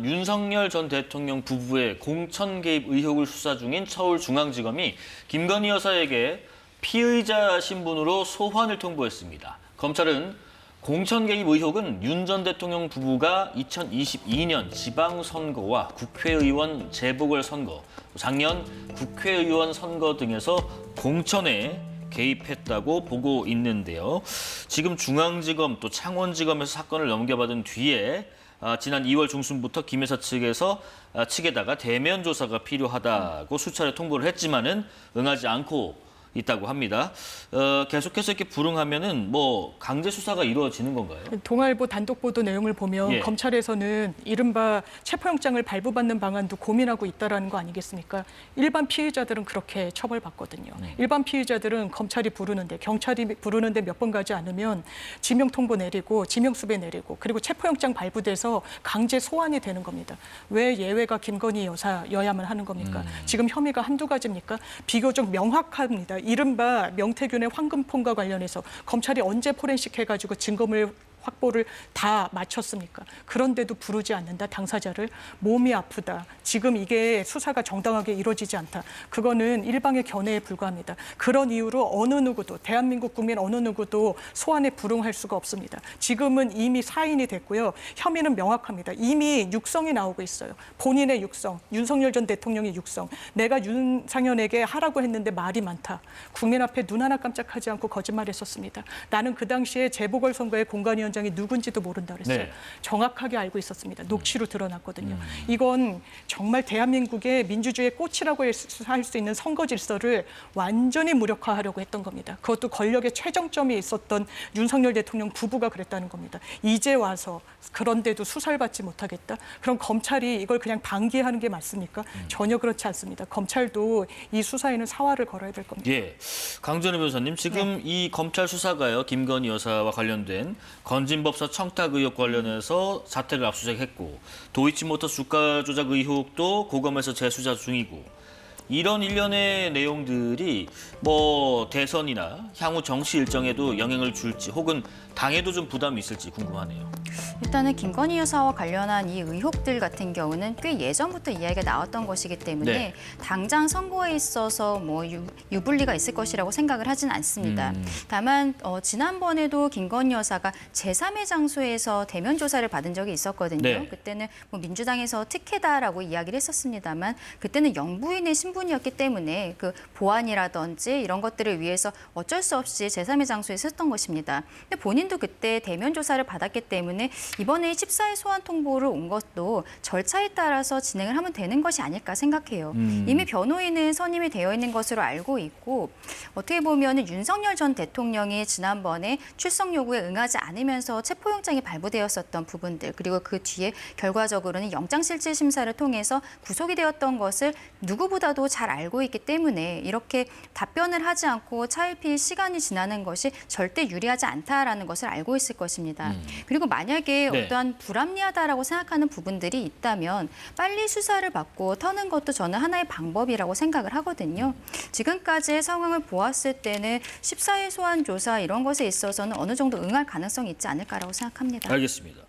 윤석열 전 대통령 부부의 공천 개입 의혹을 수사 중인 서울중앙지검이 김건희 여사에게 피의자 신분으로 소환을 통보했습니다. 검찰은 공천 개입 의혹은 윤 전 대통령 부부가 2022년 지방선거와 국회의원 재보궐선거, 작년 국회의원 선거 등에서 공천에 개입했다고 보고 있는데요. 지금 중앙지검 또 창원지검에서 사건을 넘겨받은 뒤에 지난 2월 중순부터 김 여사 측에다가 대면 조사가 필요하다고 수차례 통보를 했지만은 응하지 않고 있다고 합니다. 계속해서 이렇게 불응하면은 뭐 강제 수사가 이루어지는 건가요? 동아일보 단독 보도 내용을 보면 검찰에서는 이른바 체포영장을 발부받는 방안도 고민하고 있다라는 거 아니겠습니까? 일반 피의자들은 그렇게 처벌받거든요. 일반 피의자들은 검찰이 부르는데 경찰이 부르는데 몇 번 가지 않으면 지명 통보 내리고 지명 수배 내리고 그리고 체포영장 발부돼서 강제 소환이 되는 겁니다. 왜 예외가 김건희 여사여야만 하는 겁니까? 지금 혐의가 한두 가지입니까? 비교적 명확합니다. 이른바 명태균의 황금폰과 관련해서 검찰이 언제 포렌식 해가지고 증거물 확보를 다 마쳤습니까? 그런데도 부르지 않는다, 당사자를. 몸이 아프다. 지금 이게 수사가 정당하게 이루어지지 않다. 그거는 일방의 견해에 불과합니다. 그런 이유로 어느 누구도, 대한민국 국민 어느 누구도 소환에 불응할 수가 없습니다. 지금은 이미 사인이 됐고요. 혐의는 명확합니다. 이미 육성이 나오고 있어요. 본인의 육성, 윤석열 전 대통령의 육성. 내가 윤상현에게 하라고 했는데 말이 많다. 국민 앞에 눈 하나 깜짝하지 않고 거짓말했었습니다. 나는 그 당시에 재보궐선거의 공관위원장이 누군지도 모른다 그랬어요. 네. 정확하게 알고 있었습니다. 녹취로 드러났거든요. 이건 정말 대한민국의 민주주의의 꽃이라고 할 수 있는 선거 질서를 완전히 무력화하려고 했던 겁니다. 그것도 권력의 최정점이 있었던 윤석열 대통령 부부가 그랬다는 겁니다. 이제 와서 그런데도 수사를 받지 못하겠다? 그럼 검찰이 이걸 그냥 방기하는 게 맞습니까? 전혀 그렇지 않습니다. 검찰도 이 수사에는 사활을 걸어야 될 겁니다. 예, 강전우 변호사님, 지금 이 검찰 수사가요, 김건희 여사와 관련된 건진법사 청탁 의혹 관련해서 자택을 압수수색했고, 도이치모터 주가 조작 의혹도 고검에서 재수사 중이고, 이런 일련의 내용들이 뭐 대선이나 향후 정치 일정에도 영향을 줄지 혹은 당에도 좀 부담이 있을지 궁금하네요. 일단은 김건희 여사와 관련한 이 의혹들 같은 경우는 꽤 예전부터 이야기가 나왔던 것이기 때문에 당장 선거에 있어서 뭐 유불리가 있을 것이라고 생각을 하진 않습니다. 다만 지난번에도 김건희 여사가 제3의 장소에서 대면 조사를 받은 적이 있었거든요. 그때는 뭐 민주당에서 특혜다라고 이야기를 했었습니다만 그때는 영부인의 신분이었기 때문에 그 보안이라든지 이런 것들을 위해서 어쩔 수 없이 제3의 장소에 했던 것입니다. 근데 본인도 그때 대면 조사를 받았기 때문에 이번에 14일 소환 통보를 온 것도 절차에 따라서 진행을 하면 되는 것이 아닐까 생각해요. 이미 변호인은 선임이 되어 있는 것으로 알고 있고 어떻게 보면 윤석열 전 대통령이 지난번에 출석 요구에 응하지 않으면서 체포영장이 발부되었었던 부분들 그리고 그 뒤에 결과적으로는 영장실질심사를 통해서 구속이 되었던 것을 누구보다도 잘 알고 있기 때문에 이렇게 답변을 하지 않고 차일피일 시간이 지나는 것이 절대 유리하지 않다라는 것을 알고 있을 것입니다. 그리고 만약에 어떠한 불합리하다라고 생각하는 부분들이 있다면 빨리 수사를 받고 터는 것도 저는 하나의 방법이라고 생각을 하거든요. 지금까지의 상황을 보았을 때는 14일 소환 조사 이런 것에 있어서는 어느 정도 응할 가능성이 있지 않을까라고 생각합니다. 알겠습니다.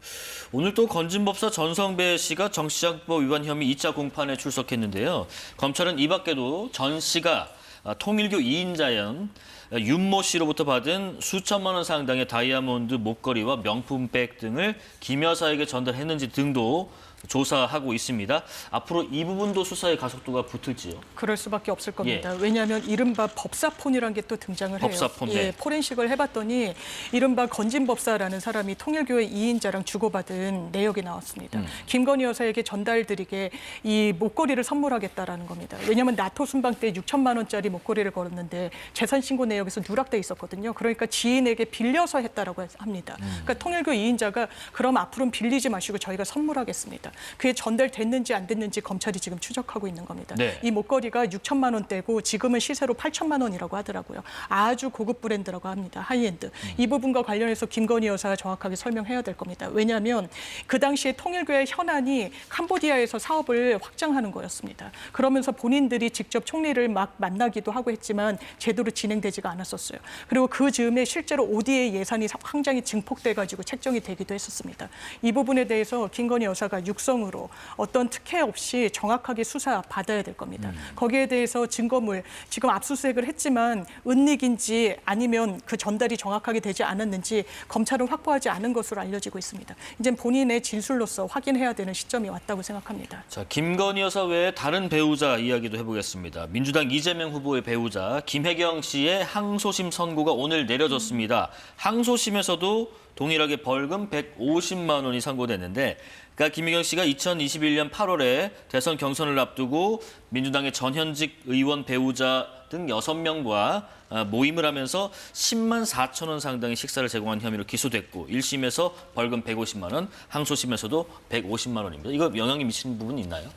오늘 또 건진법사 전성배 씨가 정치자금법 위반 혐의 2차 공판에 출석했는데요. 검찰은 이 밖에도 전 씨가 통일교 2인자연 윤모 씨로부터 받은 수천만 원 상당의 다이아몬드 목걸이와 명품백 등을 김 여사에게 전달했는지 등도 조사하고 있습니다. 앞으로 이 부분도 수사의 가속도가 붙을지요? 그럴 수밖에 없을 겁니다. 왜냐하면 이른바 법사폰이라는 게 또 등장을 해요. 법사폰, 포렌식을 해봤더니 이른바 건진법사라는 사람이 통일교의 2인자랑 주고받은 내역이 나왔습니다. 김건희 여사에게 전달드리게 이 목걸이를 선물하겠다라는 겁니다. 왜냐하면 나토 순방 때 6천만 원짜리 목걸이를 걸었는데 재산신고 내역에서 누락돼 있었거든요. 그러니까 지인에게 빌려서 했다라고 합니다. 그러니까 통일교 2인자가 그럼 앞으로는 빌리지 마시고 저희가 선물하겠습니다. 그게 전달됐는지 안 됐는지 검찰이 지금 추적하고 있는 겁니다. 이 목걸이가 6천만 원대고 지금은 시세로 8천만 원이라고 하더라고요. 아주 고급 브랜드라고 합니다. 하이엔드. 이 부분과 관련해서 김건희 여사가 정확하게 설명해야 될 겁니다. 왜냐하면 그 당시에 통일교의 현안이 캄보디아에서 사업을 확장하는 거였습니다. 그러면서 본인들이 직접 총리를 막 만나기도 하고 했지만 제대로 진행되지가 않았었어요. 그리고 그 즈음에 실제로 ODA 예산이 굉장히 증폭돼가지고 책정이 되기도 했었습니다. 이 부분에 대해서 김건희 여사가 육성으로 어떤 특혜 없이 정확하게 수사 받아야 될 겁니다. 거기에 대해서 증거물 지금 압수수색을 했지만 은닉인지 아니면 그 전달이 정확하게 되지 않았는지 검찰은 확보하지 않은 것으로 알려지고 있습니다. 이제 본인의 진술로서 확인해야 되는 시점이 왔다고 생각합니다. 자, 김건희 여사 외에 다른 배우자 이야기도 해보겠습니다. 민주당 이재명 후보의 배우자 김혜경 씨의 항소심 선고가 오늘 내려졌습니다. 항소심에서도 동일하게 벌금 150만 원이 선고됐는데, 그러니까 김혜경 씨가 2021년 8월에 대선 경선을 앞두고 민주당의 전현직 의원 배우자 등 6명과 모임을 하면서 10만 4천 원 상당의 식사를 제공한 혐의로 기소됐고 1심에서 벌금 150만 원, 항소심에서도 150만 원입니다. 이거 영향이 미치는 부분이 있나요?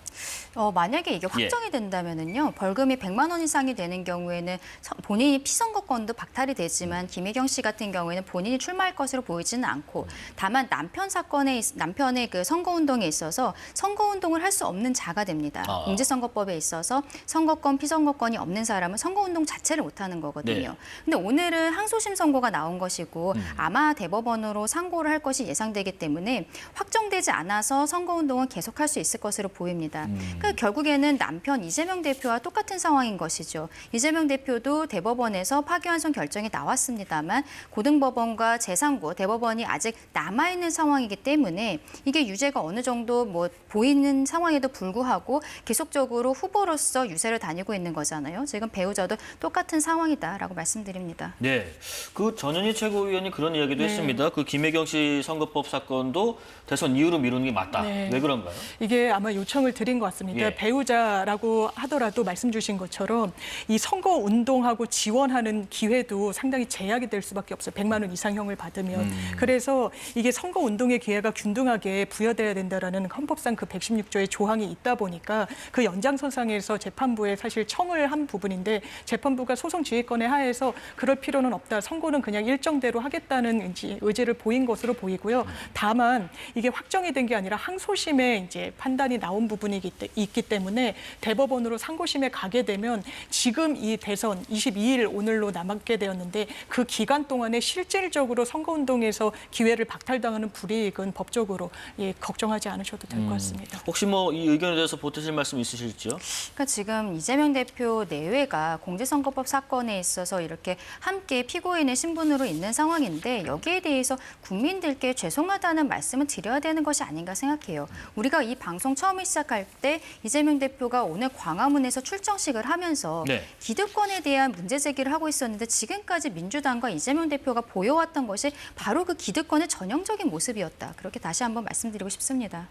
만약에 이게 확정이 된다면은요, 벌금이 100만 원 이상이 되는 경우에는 본인이 피선거권도 박탈이 되지만 김혜경 씨 같은 경우에는 본인이 출마할 것으로 보이지는 않고, 다만 남편의 그 선거운동에 있어서 선거운동을 할 수 없는 자가 됩니다. 공직선거법에 있어서 선거권, 피선거권이 없는 사람은 선거운동 자체를 못하는 거거든요. 네. 근데 오늘은 항소심 선고가 나온 것이고 아마 대법원으로 상고를 할 것이 예상되기 때문에 확정되지 않아서 선거운동은 계속할 수 있을 것으로 보입니다. 그러니까 결국에는 남편 이재명 대표와 똑같은 상황인 것이죠. 이재명 대표도 대법원에서 파기환송 결정이 나왔습니다만 고등법원과 재상고, 대법원이 아직 남아있는 상황이기 때문에 이게 유죄가 어느 정도 보이는 상황에도 불구하고 계속적으로 후보로서 유세를 다니고 있는 거잖아요. 지금 배우자도 똑같은 상황이다라고 말씀드립니다. 네, 그 전현희 최고위원이 그런 이야기도 했습니다. 그 김혜경 씨 선거법 사건도 대선 이후로 미루는 게 맞다. 네. 왜 그런가요? 이게 아마 요청을 드린 것 같습니다. 예. 배우자라고 하더라도 말씀 주신 것처럼 이 선거 운동하고 지원하는 기회도 상당히 제약이 될 수밖에 없어요. 100만 원 이상형을 받으면. 그래서 이게 선거 운동의 기회가 균등하게 부여돼야 된다라는 헌법상 그 116조의 조항이 있다 보니까 그 연장선상에서 재판부에 사실 청을 한 부분인데 재판부가 소송 지휘권에 하에서 그럴 필요는 없다. 선고는 그냥 일정대로 하겠다는 의지를 보인 것으로 보이고요. 다만 이게 확정이 된 게 아니라 항소심에 이제 판단이 나온 부분이 있기 때문에 대법원으로 상고심에 가게 되면 지금 이 대선 22일 오늘로 남게 되었는데 그 기간 동안에 실질적으로 선거운동에서 기회를 박탈당하는 불이익은 법적으로 걱정하지 않으셔도 될 것 같습니다. 혹시 이 의견에 대해서 보태실 말씀 있으실지요? 그러니까 지금 이재명 대표 내외가 공직선거법 사건에 있어서 이렇게 함께 피고인의 신분으로 있는 상황인데 여기에 대해서 국민들께 죄송하다는 말씀을 드려야 되는 것이 아닌가 생각해요. 우리가 이 방송 처음에 시작할 때 이재명 대표가 오늘 광화문에서 출정식을 하면서 네. 기득권에 대한 문제 제기를 하고 있었는데 지금까지 민주당과 이재명 대표가 보여왔던 것이 바로 그 기득권의 전형적인 모습이었다. 그렇게 다시 한번 말씀드리고 싶습니다.